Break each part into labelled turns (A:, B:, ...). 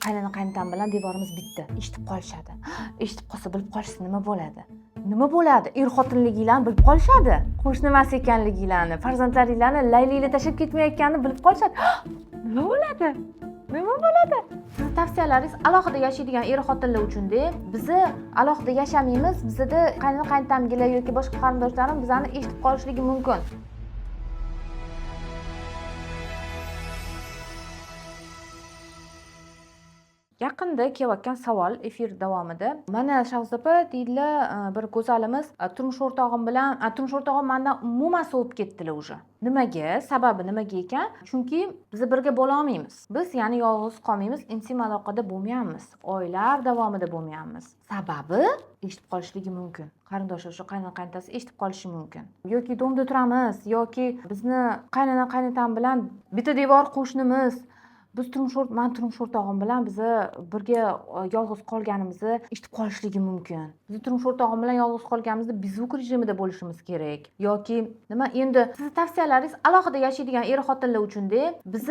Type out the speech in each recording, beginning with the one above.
A: Qaynona qaynotam bilan devorimiz bitta. Eshitib qolishadi. Eshitib qolsa bilib qolishsa nima bo'ladi? Nima bo'ladi? Er-xotinligilarni bilib qolishadi. Qo'shni emas ekanligilarni, farzandlaringlarni laylinglar tashlab ketmayotganini bilib qolishadi. Nima bo'ladi? Nima bo'ladi? Sizni tavsiyalaringiz alohida yashaydigan er-xotinlar uchun-da, bizni alohida yashamaymiz. Bizda qaynona qaynotamgilar yoki boshqa qarindoshlarim bizani eshitib qolishligi mumkin. Yaqinda kelayotgan savol efir davomida mana Shahzoda deydilar, bir go'zalimiz turmush o'rtog'im mendan umuman sovib ketdilar уже. Nimaga? Sababi nimaga ekan? Chunki biz birga bo'la olmaymiz. Biz ya'ni yolg'iz qolmaymiz, intim aloqada bo'lmayapmiz. Oylar davomida bo'lmayapmiz. Sababi eshitib qolishligi mumkin. Qarindoshlar shu qaynona qaynotasi eshitib qolishi mumkin. Yoki domda turamiz, yoki bizni qaynona qaynotam bilan bitta devor qo'shnimiz. Biz turmush o'rtog'im bilan biz birga yolg'iz qolganimizni eshitib qolishligi mumkin. Biz turmush o'rtog'im bilan yolg'iz qolganimizda bezvuk rejimida bo'lishimiz kerak. Yoki nima endi sizni tavsiyalaringiz alohida yashaydigan er-xotinlar uchun-da, biz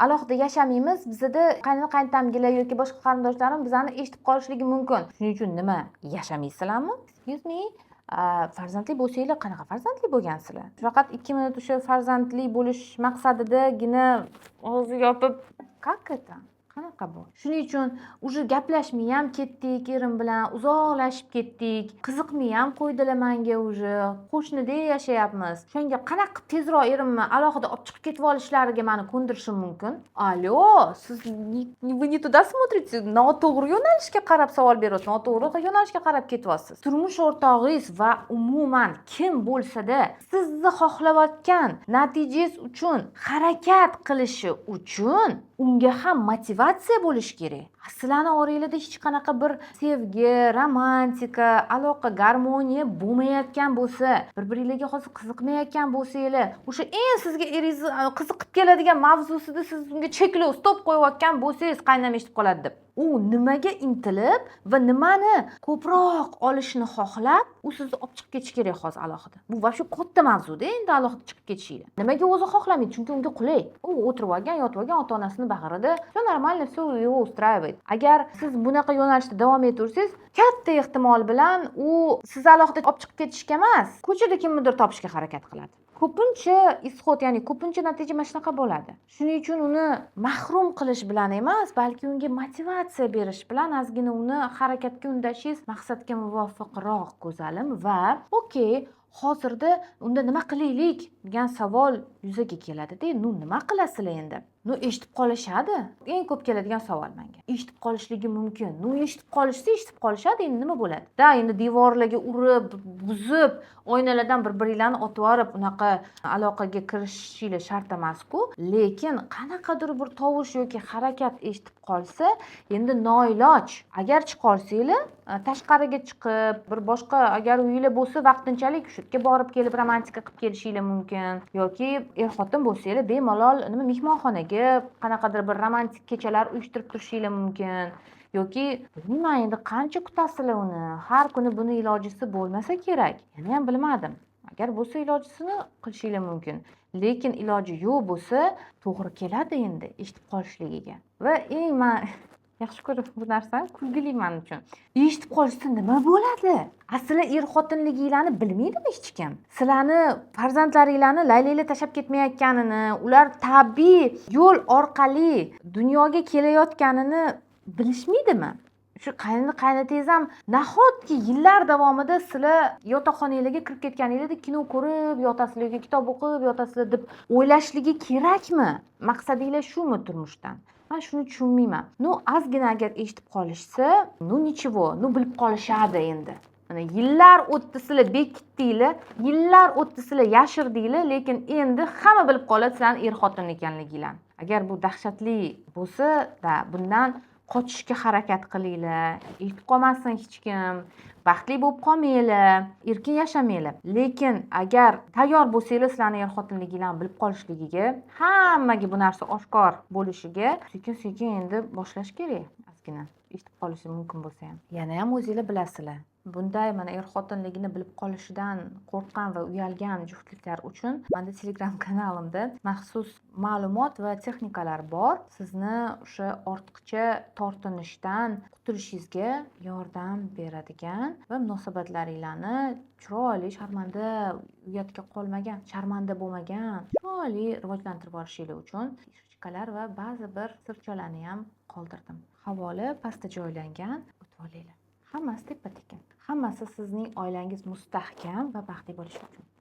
A: alohida yashamaymiz. Bizda qaynona qaynotamgilar yoki boshqa qarindoshlarim bizani eshitib qolishligi mumkin. Shuning uchun nima? Yashamaysizlarmi? Excuse me. Farzandli bo'lsanglar, qanaqa farzandli bo'lgansizlar? Faqat 2 minut o'sha farzandli bo'lish maqsadidagina og'zi yopib, как это? Qanaqa bu? Shuning uchun уже gaplashmay ham ketdik, erim bilan uzoqlashib ketdik. Qiziqmay ham qo'ydilar menga уже. Qo'shnida yashayapmiz. Shunga qanaqa tezroq erimni alohida olib chiqib ketib olishlariga meni ko'ndirishim mumkin. Allo, siz вы не туда смотрите, noto'g'ri yo'nalishga qarab savol beryapsiz. Noto'g'ri yo'nalishga qarab ketyapsiz. Turmush o'rtog'ingiz va umuman kim bo'lsa-da, sizni xohlayotgan natijangiz uchun harakat qilishi uchun unga ham motivatsiya bo'lishi kerak. Sizlarni oranglarda hech qanaqa bir sevgi, romantika, aloqa, garmoniya bo'lmayotgan bo'lsa, bir-biringizga hozir qiziqmayotgan bo'lsanglar, o'sha eng sizga eringiz qiziqib keladigan mavzusida siz unga cheklov, stop qo'yayotgan bo'lsangiz, qaynam eshitib qoladi deb. U nimaga intilib va nimani ko'proq olishni xohlab, u sizni olib chiqib ketish kerak hozir alohida. Bu vobshe katta mavzuda, endi alohida chiqib ketishinglar. Nimaga o'zi xohlamaydi? Chunki unga qulay. U o'tirib olgan, yotib olgan ota-onasini bag'rida. Все нормально, все его устраивает. Agar siz bunaqa yo'nalishda davom etaversangiz, katta ehtimol bilan u sizni alohida olib chiqib ketishga emas, ko'chada kimnidir topishga harakat qiladi. Ko'pincha ixod, ya'ni ko'pincha natija mana shunaqa bo'ladi. Shuning uchun uni mahrum qilish bilan emas, balki unga motivatsiya berish bilan ozgina uni harakatga undashingiz maqsadga muvofiqroq, go'zalim. Va okey, hozirda unda nima qilaylik degan savol yuzaga keladi-da. Nima qilasizlar endi? Eshitib qolishadi. Eng ko'p keladigan savol menga. Eshitib qolishligi mumkin. Eshitib qolishadi, endi nima bo'ladi? Endi devorlarga urib, buzib, oynalardan bir-biringlarni otib yorib, unaqa aloqaga kirishinglar shart emas-ku. Lekin qanaqadir bir tovush yoki harakat eshitib qolsa, endi noiloj. Agar chiqolsanglar, tashqariga chiqib, bir boshqa agar uyinglar bo'lsa, vaqtinchalik shu yerga borib kelib romantika qilib kelishinglar mumkin. Yoki er-xotin bo'lsanglar, bemalol mehmonxonaga qanaqadir bir romantik kechalar uyushtirib turishinglar mumkin. Yoki bilmayman, endi qancha kutasizlar uni. Har kuni buni ilojisi bo'lmasa kerak. Yana ham bilmadim. Agar bo'lsa ilojisini qilishinglar mumkin. Lekin iloji yo'q bo'lsa, to'g'ri keladi endi eshitib qolishligiga. Va men yaxshi ko'rib bu narsani kulgili men uchun. Eshitib qolishsa nima bo'ladi? Asli er-xotinliginglarni bilmaydimi hech kim? Sizlarni farzandlaringlarni laylanglar tashlab ketmayotganini, ular tabiiy yo'l orqali dunyoga kelayotganini bilishmaydimi? Shu qaynona qaynotangiz ham nahotki yillar davomida sizlar yotoqxonangizga kirib ketganingizda kino ko'rib yotasizlar yoki kitob o'qib yotasizlar deb o'ylashligi kerakmi? Maqsadinglar shumi turmushdan? Men shuni tushunmayman. Ozgina agar eshitib qolishsa, nичего, bilib qolishadi endi. Mana yillar o'tdi, sizlar bekitdinglar, yillar o'tdi, sizlar yashirdinglar, lekin endi hamma bilib qoladi sizlarning er-xotin ekanliginglarni. Agar bu dahshatli bo'lsa, bundan qochishga harakat qilinglar. Eshitib qolmasin hech kim. Baxtli bo'lib qolmanglar, erkin yashamanglar. Lekin agar tayyor bo'lsanglar, sizlarning er-xotinliginglarni bilib qolishligiga, hammaga bu narsa oshkor bo'lishiga sekin-sekin endi boshlash kerak ozgina. eshitib qolishi mumkin bo'lsa ham. Yanayam o'zinglar bilasizlar. Bunday mana er-xotinligini bilib qolishidan qo'rqqan va uyalgan juftliklar uchun menda Telegram kanalimda maxsus ma'lumot va texnikalar bor. Sizni o'sha ortiqcha tortinishdan qutulishingizga yordam beradigan va munosabatlaringlarni chiroyli, sharmanda, uyatga qolmagan, sharmanda bo'lmagan, chiroyli rivojlantirib olishinglar uchun fichkalar va ba'zi bir sirchalarni ham qoldirdim. Havola pastda joylangan, o'tib olinglar. Hammasi teppa-tekin. Hammasi sizning oilangiz mustahkam va baxtli bo'lishi uchun.